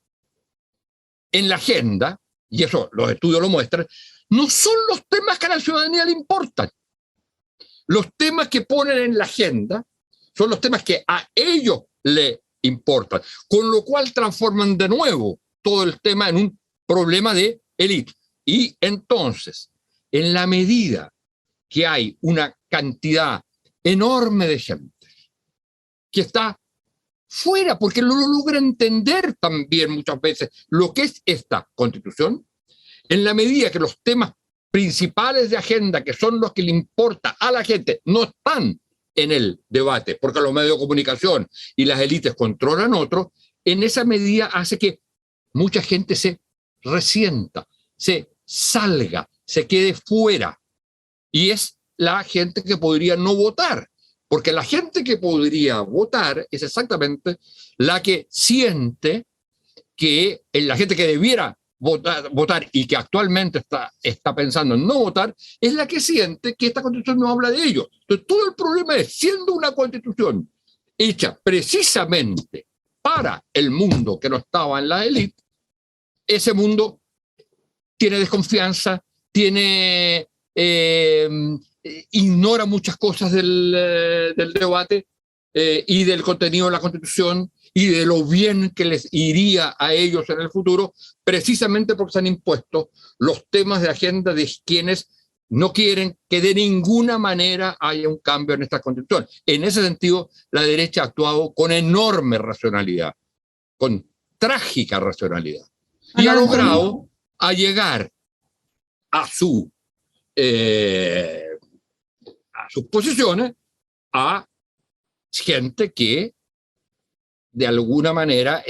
en la agenda, y eso los estudios lo muestran, no son los temas que a la ciudadanía le importan. Los temas que ponen en la agenda son los temas que a ellos le importan, con lo cual transforman de nuevo todo el tema en un problema de élite. Y entonces, en la medida que hay una cantidad enorme de gente que está fuera, porque no lo logra entender también muchas veces lo que es esta Constitución, en la medida que los temas principales de agenda, que son los que le importa a la gente, no están en el debate, porque los medios de comunicación y las élites controlan otros, en esa medida hace que mucha gente se resienta, se salga, se quede fuera. Y es la gente que podría no votar, porque la gente que podría votar es exactamente la que siente que la gente que debiera votar y que actualmente está pensando en no votar, es la que siente que esta Constitución no habla de ellos. Entonces, todo el problema es, siendo una Constitución hecha precisamente para el mundo que no estaba en la élite, ese mundo tiene desconfianza, ignora muchas cosas del debate y del contenido de la Constitución y de lo bien que les iría a ellos en el futuro, precisamente porque se han impuesto los temas de agenda de quienes no quieren que de ninguna manera haya un cambio en esta Constitución. En ese sentido, la derecha ha actuado con enorme racionalidad, con trágica racionalidad, y ha logrado llegar a sus posiciones a gente que de alguna manera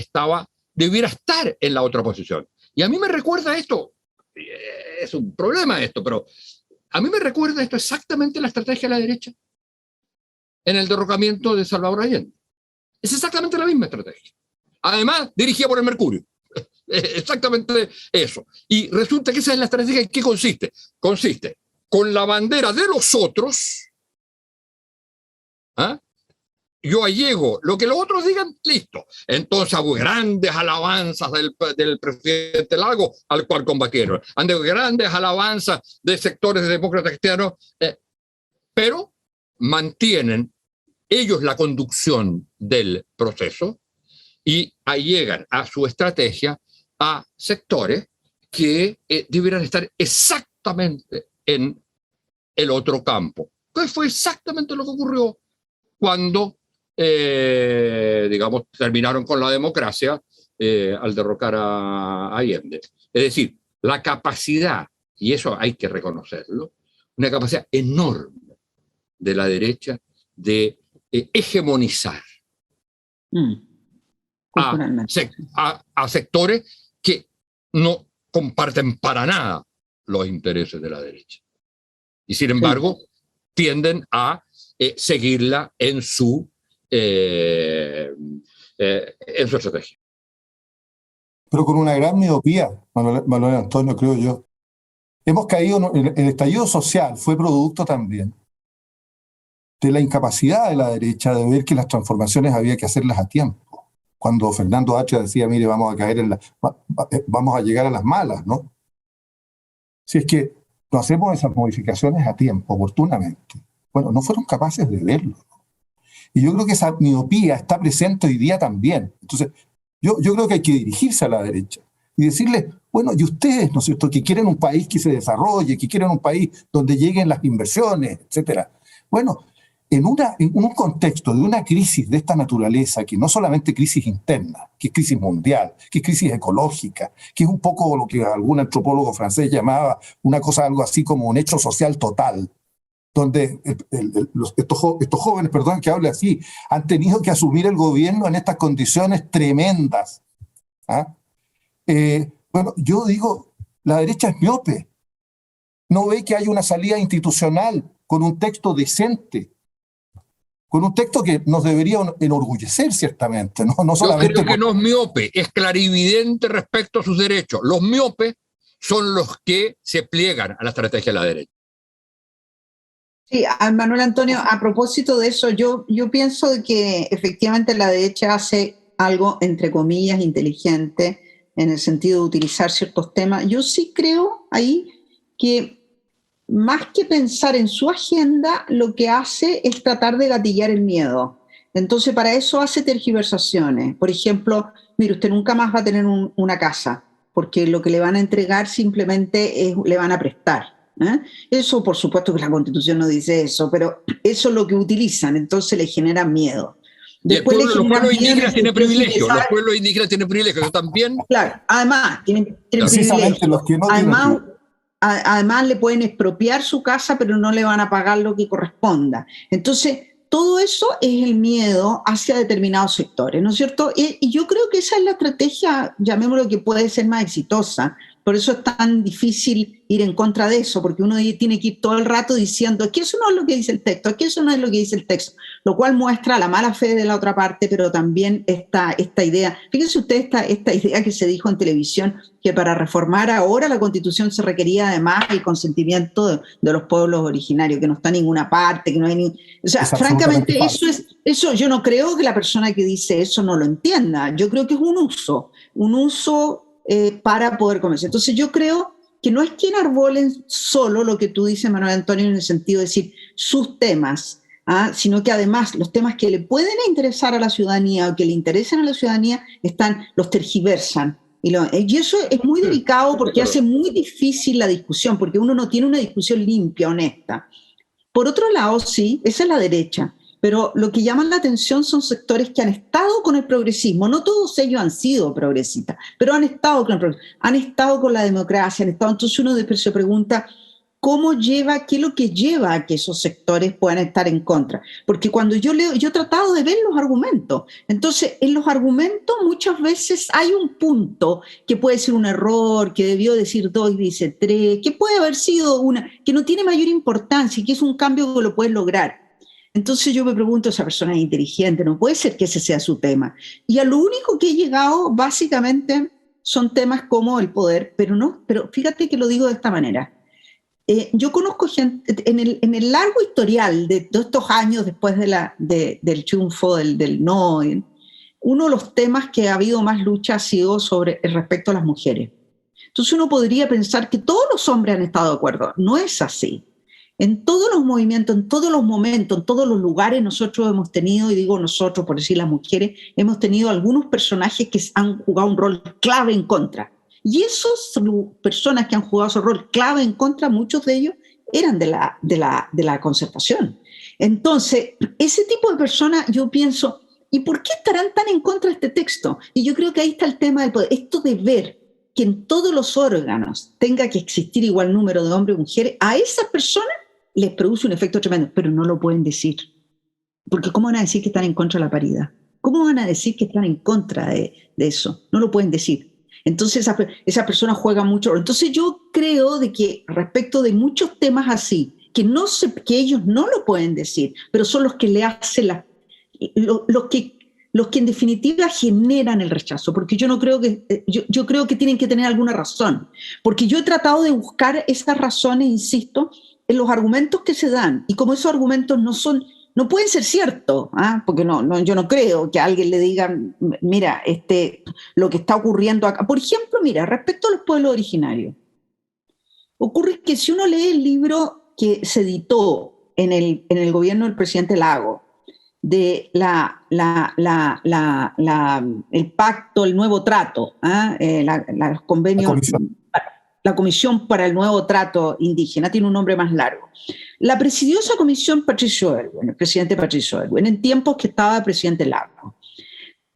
debiera estar en la otra posición. Y a mí me recuerda esto, es un problema esto, pero a mí me recuerda esto exactamente la estrategia de la derecha en el derrocamiento de Salvador Allende. Es exactamente la misma estrategia. Además, dirigida por el Mercurio. Exactamente eso. Y resulta que esa es la estrategia. ¿En qué consiste? Consiste con la bandera de los otros. Yo allego lo que los otros digan, listo. Entonces hago grandes alabanzas del presidente Lago, al cual combatieron. Hago grandes alabanzas de sectores de demócratas cristianos, pero mantienen ellos la conducción del proceso y ahí llegan a su estrategia a sectores que debieran estar exactamente en el otro campo. Que fue exactamente lo que ocurrió cuando, digamos, terminaron con la democracia al derrocar a Allende. Es decir, la capacidad, y eso hay que reconocerlo, una capacidad enorme de la derecha de hegemonizar a sectores que no comparten para nada los intereses de la derecha. Y sin embargo, tienden a seguirla en su estrategia. Pero con una gran miopía, Manuel Antonio, creo yo. Hemos caído, el estallido social fue producto también de la incapacidad de la derecha de ver que las transformaciones había que hacerlas a tiempo. Cuando Fernando Hacha decía, mire, vamos a llegar a las malas, ¿no? Si es que no hacemos esas modificaciones a tiempo, oportunamente. Bueno, no fueron capaces de verlo, ¿no? Y yo creo que esa miopía está presente hoy día también. Entonces, yo creo que hay que dirigirse a la derecha y decirle, bueno, y ustedes, ¿no es cierto?, que quieren un país que se desarrolle, que quieren un país donde lleguen las inversiones, etcétera. Bueno, en un contexto de una crisis de esta naturaleza, que no solamente crisis interna, que es crisis mundial, que es crisis ecológica, que es un poco lo que algún antropólogo francés llamaba una cosa, algo así como un hecho social total, donde estos jóvenes, perdón que hable así, han tenido que asumir el gobierno en estas condiciones tremendas. ¿Ah? Bueno, yo digo, la derecha es miope, no ve que hay una salida institucional con un texto decente, con un texto que nos debería enorgullecer ciertamente, no solamente. Yo creo que no es miope, es clarividente respecto a sus derechos. Los miopes son los que se pliegan a la estrategia de la derecha. Sí, Manuel Antonio, a propósito de eso, yo pienso que efectivamente la derecha hace algo, entre comillas, inteligente, en el sentido de utilizar ciertos temas. Yo sí creo ahí que más que pensar en su agenda, lo que hace es tratar de gatillar el miedo. Entonces, para eso hace tergiversaciones. Por ejemplo, mire, usted nunca más va a tener una casa, porque lo que le van a entregar simplemente le van a prestar. Eso, por supuesto que la Constitución no dice eso, pero eso es lo que utilizan, entonces le generan miedo. Después los pueblos indígenas tienen privilegios, los pueblos indígenas tienen privilegios, eso también. Claro, además tienen privilegios. Los que no además le pueden expropiar su casa, pero no le van a pagar lo que corresponda. Entonces, todo eso es el miedo hacia determinados sectores, ¿no es cierto? Y yo creo que esa es la estrategia, llamémoslo, que puede ser más exitosa. Por eso es tan difícil ir en contra de eso, porque uno tiene que ir todo el rato diciendo que eso no es lo que dice el texto, que eso no es lo que dice el texto, lo cual muestra la mala fe de la otra parte, pero también esta idea. Fíjense usted esta idea que se dijo en televisión, que para reformar ahora la Constitución se requería además el consentimiento de los pueblos originarios, que no está en ninguna parte, que no hay ni... O sea, francamente, eso yo no creo que la persona que dice eso no lo entienda. Yo creo que es un uso para poder convencer. Entonces yo creo que no es que enarbolen solo lo que tú dices, Manuel Antonio, en el sentido de decir sus temas, sino que además los temas que le pueden interesar a la ciudadanía o que le interesen a la ciudadanía los tergiversan. Y eso es muy delicado porque hace muy difícil la discusión, porque uno no tiene una discusión limpia, honesta. Por otro lado, sí, esa es la derecha. Pero lo que llama la atención son sectores que han estado con el progresismo. No todos ellos han sido progresistas, pero han estado con el progresismo, han estado con la democracia, entonces uno se pregunta qué es lo que lleva a que esos sectores puedan estar en contra. Porque cuando yo leo, yo he tratado de ver los argumentos. Entonces, en los argumentos muchas veces hay un punto que puede ser un error, que debió decir 2 y dice 3, que puede haber sido que no tiene mayor importancia y que es un cambio que lo puedes lograr. Entonces yo me pregunto, esa persona es inteligente, no puede ser que ese sea su tema. Y a lo único que he llegado básicamente son temas como el poder, pero fíjate que lo digo de esta manera. Yo conozco gente, en el largo historial de todos estos años después del triunfo del no, uno de los temas que ha habido más lucha ha sido sobre el respecto a las mujeres. Entonces uno podría pensar que todos los hombres han estado de acuerdo. No es así. En todos los movimientos, en todos los momentos, en todos los lugares, nosotros hemos tenido, y digo nosotros, por decir las mujeres, hemos tenido algunos personajes que han jugado un rol clave en contra. Y esas personas que han jugado ese rol clave en contra, muchos de ellos eran de la concertación. Entonces, ese tipo de personas, yo pienso, ¿y por qué estarán tan en contra de este texto? Y yo creo que ahí está el tema del poder. Esto de ver que en todos los órganos tenga que existir igual número de hombres y mujeres, a esas personas les produce un efecto tremendo, pero no lo pueden decir. Porque ¿cómo van a decir que están en contra de la paridad? ¿Cómo van a decir que están en contra de eso? No lo pueden decir. Entonces esa persona juega mucho. Entonces yo creo de que respecto de muchos temas así, que ellos no lo pueden decir, pero son los que le hacen los que en definitiva generan el rechazo, porque yo no creo que, yo creo que tienen que tener alguna razón, porque yo he tratado de buscar esas razones, insisto, en los argumentos que se dan, y como esos argumentos no pueden ser ciertos, porque yo no creo que a alguien le digan, mira, lo que está ocurriendo acá. Por ejemplo, mira, respecto a los pueblos originarios, ocurre que si uno lee el libro que se editó en el gobierno del presidente Lago, de el pacto, el nuevo trato, los convenios, la Comisión para el Nuevo Trato Indígena, tiene un nombre más largo. La presidió esa comisión Patricio Aylwin, el presidente Patricio Aylwin, en tiempos que estaba el presidente Lago.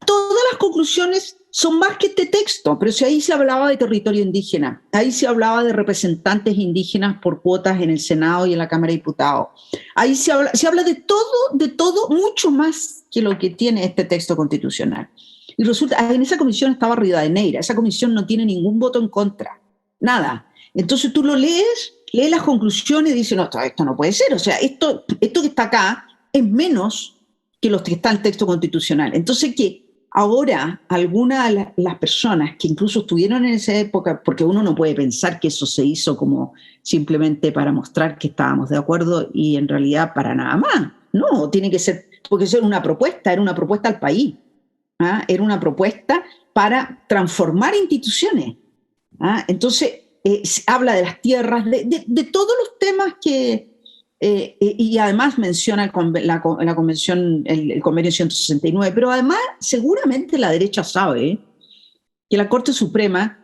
Todas las conclusiones son más que este texto, pero si ahí se hablaba de territorio indígena, ahí se hablaba de representantes indígenas por cuotas en el Senado y en la Cámara de Diputados. Ahí se habla de todo, mucho más que lo que tiene este texto constitucional. Y resulta, en esa comisión estaba Rivadeneira, esa comisión no tiene ningún voto en contra, nada. Entonces tú lo lees las conclusiones y dices, no, esto no puede ser, o sea, esto que está acá es menos que los que está en el texto constitucional. Entonces, ¿qué? Ahora, algunas de las personas que incluso estuvieron en esa época, porque uno no puede pensar que eso se hizo como simplemente para mostrar que estábamos de acuerdo y en realidad para nada más. No, tiene que ser, porque eso era una propuesta al país. Era una propuesta para transformar instituciones. Entonces, se habla de las tierras, de todos los temas que... y además menciona la convención, el convenio 169, pero además seguramente la derecha sabe que la Corte Suprema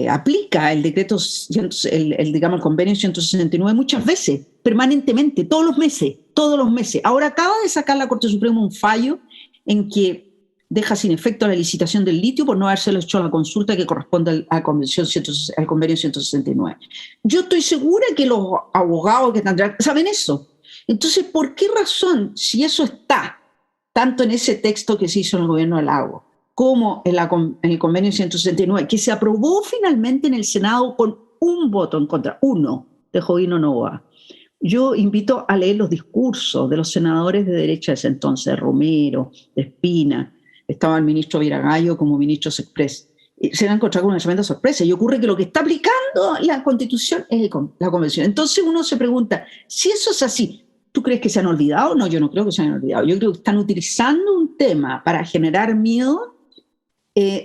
aplica el decreto, digamos, el convenio 169 muchas veces, permanentemente, todos los meses. Ahora acaba de sacar la Corte Suprema un fallo en que deja sin efecto la licitación del litio por no habérselo hecho a la consulta que corresponde al convenio 169. Yo estoy segura que los abogados que están saben eso. Entonces, ¿por qué razón, si eso está tanto en ese texto que se hizo en el gobierno de Lago, como en el convenio 169, que se aprobó finalmente en el Senado con un voto en contra, uno, de Jovino Novoa? Yo invito a leer los discursos de los senadores de derecha de ese entonces, de Romero, de Espina. Estaba el ministro Viragallo como ministro Express. Se van a encontrar con una tremenda sorpresa. Y ocurre que lo que está aplicando la Constitución es la Convención. Entonces uno se pregunta, si eso es así, ¿tú crees que se han olvidado? No, yo no creo que se hayan olvidado. Yo creo que están utilizando un tema para generar miedo,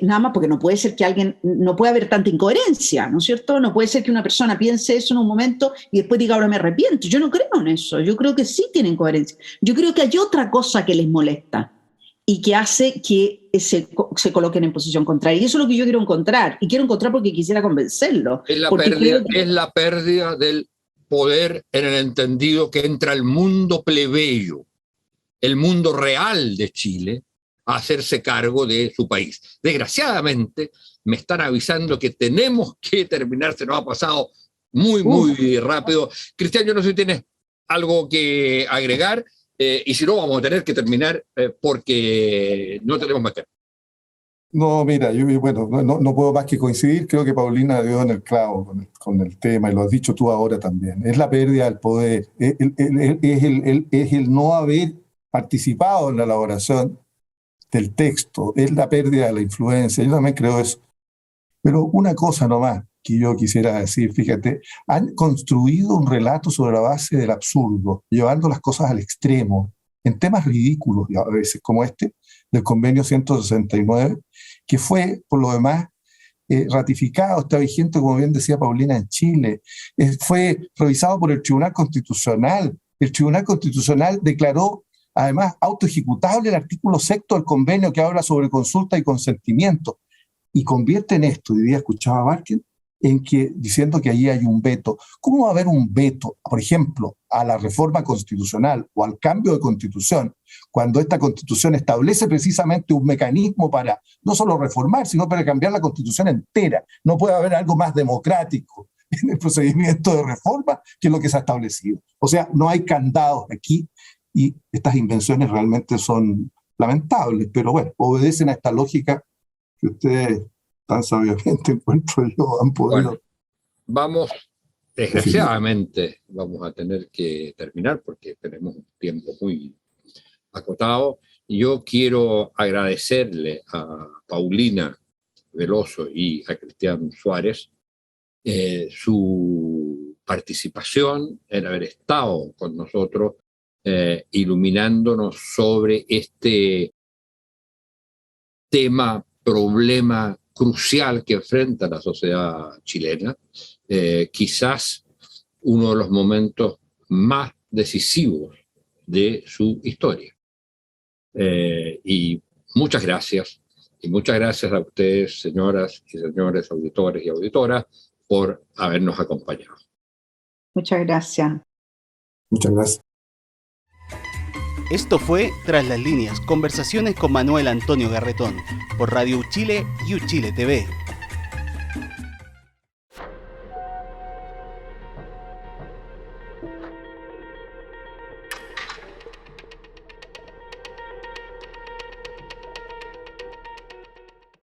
nada más porque no puede ser que no puede haber tanta incoherencia, ¿no es cierto? No puede ser que una persona piense eso en un momento y después diga, ahora me arrepiento. Yo no creo en eso. Yo creo que sí tienen coherencia. Yo creo que hay otra cosa que les molesta y que hace que se coloquen en posición contraria. Y eso es lo que yo quiero encontrar. Y quiero encontrar porque quisiera convencerlo. Es la pérdida del poder en el entendido que entra el mundo plebeyo, el mundo real de Chile, a hacerse cargo de su país. Desgraciadamente, me están avisando que tenemos que terminar. Se nos ha pasado muy rápido. Cristian, yo no sé si tienes algo que agregar. Y si no, vamos a tener que terminar porque no tenemos más tiempo. No, mira, yo no puedo más que coincidir. Creo que Paulina dio en el clavo con el tema, y lo has dicho tú ahora también. Es la pérdida del poder, es el no haber participado en la elaboración del texto, es la pérdida de la influencia. Yo también creo eso. Pero una cosa nomás que yo quisiera decir, fíjate, han construido un relato sobre la base del absurdo, llevando las cosas al extremo, en temas ridículos a veces, como este, del convenio 169, que fue, por lo demás, ratificado, está vigente, como bien decía Paulina, en Chile. Fue revisado por el Tribunal Constitucional. El Tribunal Constitucional declaró, además, autoejecutable el artículo 6 del convenio que habla sobre consulta y consentimiento. Y convierte en esto, hoy día escuchaba a Barken, diciendo que allí hay un veto. ¿Cómo va a haber un veto, por ejemplo, a la reforma constitucional o al cambio de constitución, cuando esta constitución establece precisamente un mecanismo para no solo reformar, sino para cambiar la constitución entera? No puede haber algo más democrático en el procedimiento de reforma que lo que se ha establecido. O sea, no hay candados aquí y estas invenciones realmente son lamentables, pero bueno, obedecen a esta lógica que ustedes tan sabiamente, encuentro yo, han podido. Bueno, desgraciadamente vamos a tener que terminar porque tenemos un tiempo muy acotado. Yo quiero agradecerle a Paulina Veloso y a Cristian Suárez su participación, el haber estado con nosotros iluminándonos sobre este problema crucial que enfrenta la sociedad chilena, quizás uno de los momentos más decisivos de su historia. Y muchas gracias a ustedes, señoras y señores auditores y auditoras, por habernos acompañado. Muchas gracias. Muchas gracias. Esto fue Tras las Líneas, conversaciones con Manuel Antonio Garretón, por Radio Uchile y Uchile TV.